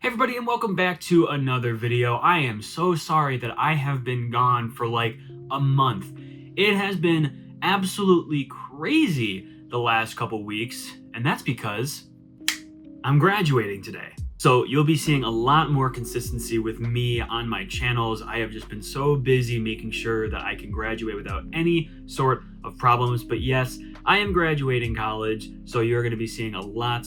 Hey everybody, and welcome back to another video. I am so sorry that I have been gone for like a month. It has been absolutely crazy the last couple weeks, and that's because I'm graduating today. So you'll be seeing a lot more consistency with me on my channels. I have just been so busy making sure that I can graduate without any sort of problems. But yes, I am graduating college, so you're gonna be seeing a lot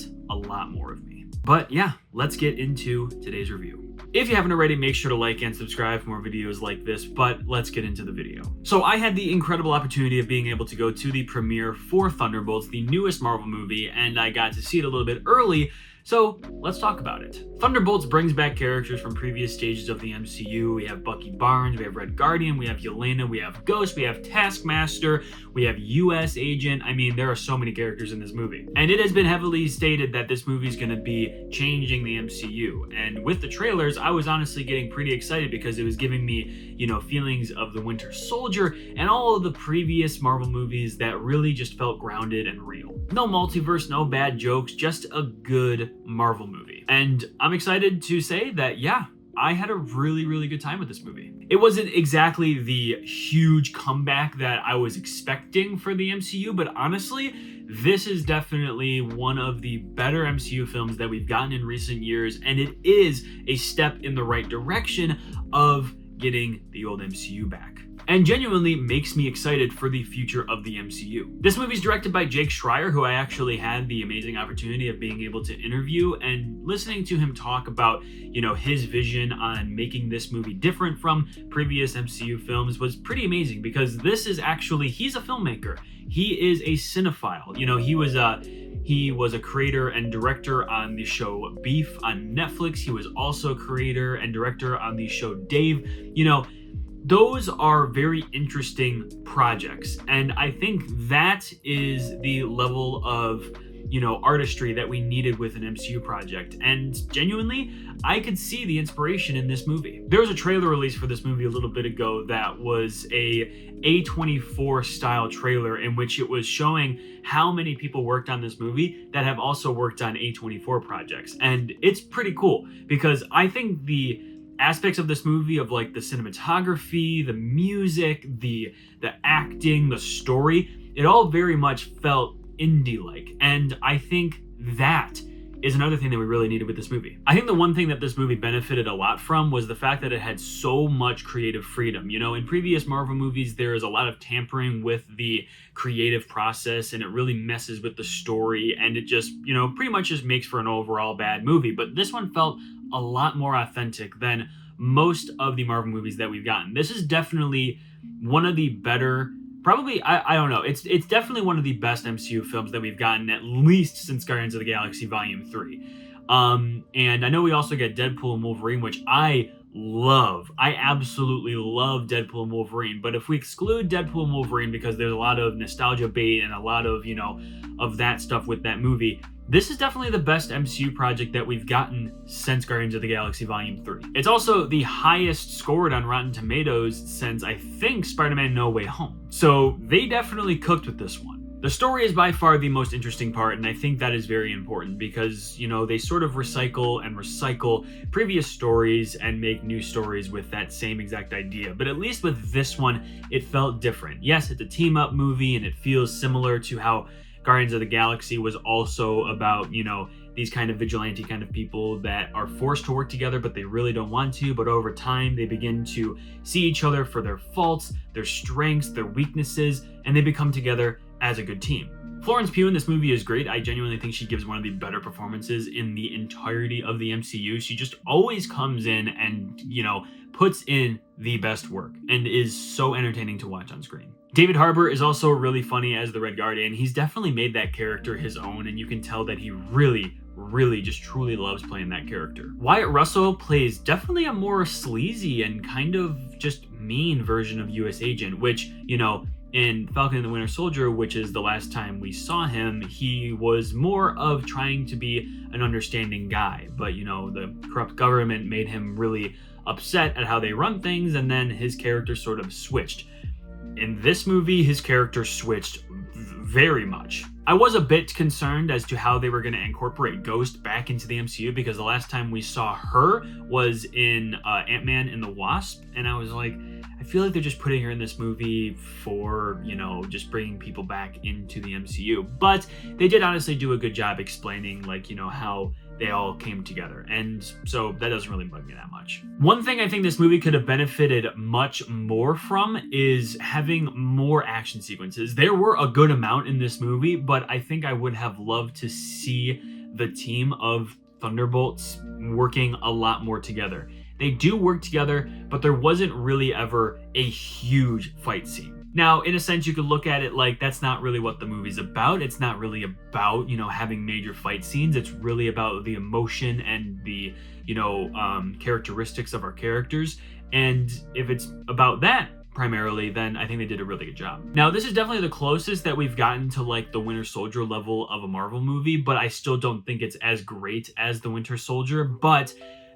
more of me. But yeah, let's get into today's review. If you haven't already, make sure to like and subscribe for more videos like this, but let's get into the video. So I had the incredible opportunity of being able to go to the premiere for Thunderbolts, the newest Marvel movie, and I got to see it a little bit early, so let's talk about it. Thunderbolts brings back characters from previous stages of the MCU. We have Bucky Barnes, we have Red Guardian, we have Yelena, we have Ghost, we have Taskmaster, we have US Agent. I mean, there are so many characters in this movie. And it has been heavily stated that this movie is going to be changing the MCU. And with the trailers, I was honestly getting pretty excited because it was giving me, feelings of the Winter Soldier and all of the previous Marvel movies that really just felt grounded and real. No multiverse, no bad jokes, just a good Marvel movie. And I'm excited to say that, yeah, I had a really good time with this movie. It wasn't exactly the huge comeback that I was expecting for the MCU, but honestly, this is definitely one of the better MCU films that we've gotten in recent years, and it is a step in the right direction of getting the old MCU back. And genuinely makes me excited for the future of the MCU. This movie is directed by Jake Schreier, who I actually had the amazing opportunity of being able to interview, and listening to him talk about, his vision on making this movie different from previous MCU films was pretty amazing, because he's a filmmaker. He is a cinephile. He was a creator and director on the show Beef on Netflix. He was also creator and director on the show Dave. Those are very interesting projects, and I think that is the level of artistry that we needed with an MCU project. And genuinely, I could see the inspiration in this movie. There was a trailer released for this movie a little bit ago that was a A24 style trailer in which it was showing how many people worked on this movie that have also worked on A24 projects. And it's pretty cool because I think the aspects of this movie, of like the cinematography, the music, the acting, the story, it all very much felt indie-like. And I think that is another thing that we really needed with this movie. I think the one thing that this movie benefited a lot from was the fact that it had so much creative freedom. In previous Marvel movies, there is a lot of tampering with the creative process, and it really messes with the story, and it just, pretty much just makes for an overall bad movie. But this one felt a lot more authentic than most of the Marvel movies that we've gotten. This is definitely one of the better, probably, I don't know, it's definitely one of the best MCU films that we've gotten, at least since Guardians of the Galaxy Volume 3. And I know we also get Deadpool and Wolverine, which I love. I absolutely love Deadpool and Wolverine. But if we exclude Deadpool and Wolverine, because there's a lot of nostalgia bait and a lot of, of that stuff with that movie, this is definitely the best MCU project that we've gotten since Guardians of the Galaxy Volume 3. It's also the highest scored on Rotten Tomatoes since, I think, Spider-Man No Way Home. So they definitely cooked with this one. The story is by far the most interesting part, and I think that is very important because, they sort of recycle previous stories and make new stories with that same exact idea. But at least with this one, it felt different. Yes, it's a team-up movie, and it feels similar to how Guardians of the Galaxy was also about, these kind of vigilante kind of people that are forced to work together, but they really don't want to. But over time, they begin to see each other for their faults, their strengths, their weaknesses, and they become together as a good team. Florence Pugh in this movie is great. I genuinely think she gives one of the better performances in the entirety of the MCU. She just always comes in and, puts in the best work and is so entertaining to watch on screen. David Harbour is also really funny as the Red Guardian. He's definitely made that character his own, and you can tell that he really just truly loves playing that character. Wyatt Russell plays definitely a more sleazy and kind of just mean version of US Agent, which, in Falcon and the Winter Soldier, which is the last time we saw him, he was more of trying to be an understanding guy. But, the corrupt government made him really upset at how they run things, and then his character sort of switched. In this movie, his character switched very much. I was a bit concerned as to how they were going to incorporate Ghost back into the MCU, because the last time we saw her was in Ant-Man and the Wasp, and I was like, I feel like they're just putting her in this movie for, you know, just bringing people back into the MCU. But they did honestly do a good job explaining, like, you know, how they all came together, and so that doesn't really bug me that much. One thing I think this movie could have benefited much more from is having more action sequences. There were a good amount in this movie, but I think I would have loved to see the team of Thunderbolts working a lot more together. They do work together, but there wasn't really ever a huge fight scene. Now, in a sense, you could look at it like that's not really what the movie's about. It's not really about, you know, having major fight scenes. It's really about the emotion and the, you know, characteristics of our characters. And if it's about that primarily, then I think they did a really good job. Now, this is definitely the closest that we've gotten to like the Winter Soldier level of a Marvel movie, but I still don't think it's as great as the Winter Soldier. But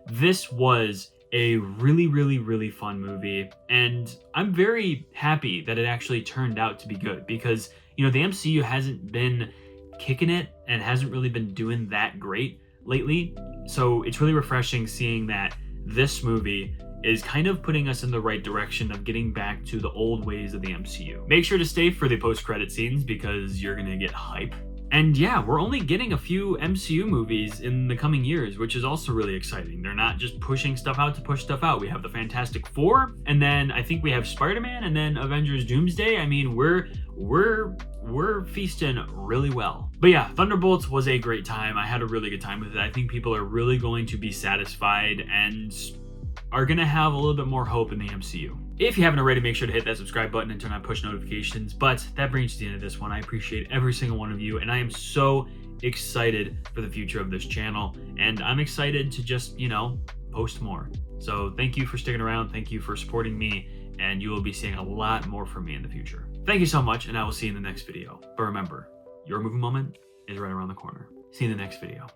this was a really fun movie, and I'm very happy that it actually turned out to be good, because, you know, the MCU hasn't been kicking it and hasn't really been doing that great lately. So it's really refreshing seeing that this movie is kind of putting us in the right direction of getting back to the old ways of the MCU. Make sure to stay for the post-credit scenes because you're gonna get hype. And yeah, we're only getting a few MCU movies in the coming years, which is also really exciting. They're not just pushing stuff out to push stuff out. We have the Fantastic Four, and then I think we have Spider-Man, and then Avengers Doomsday. I mean, we're feasting really well. But yeah, Thunderbolts was a great time. I had a really good time with it. I think people are really going to be satisfied and are gonna have a little bit more hope in the MCU. If you haven't already, make sure to hit that subscribe button and turn on push notifications. But that brings to the end of this one. I appreciate every single one of you, and I am so excited for the future of this channel, and I'm excited to just, you know, post more. So thank you for sticking around, thank you for supporting me, and you will be seeing a lot more from me in the future. Thank you so much, and I will see you in the next video. But remember, your movie moment is right around the corner. See you in the next video.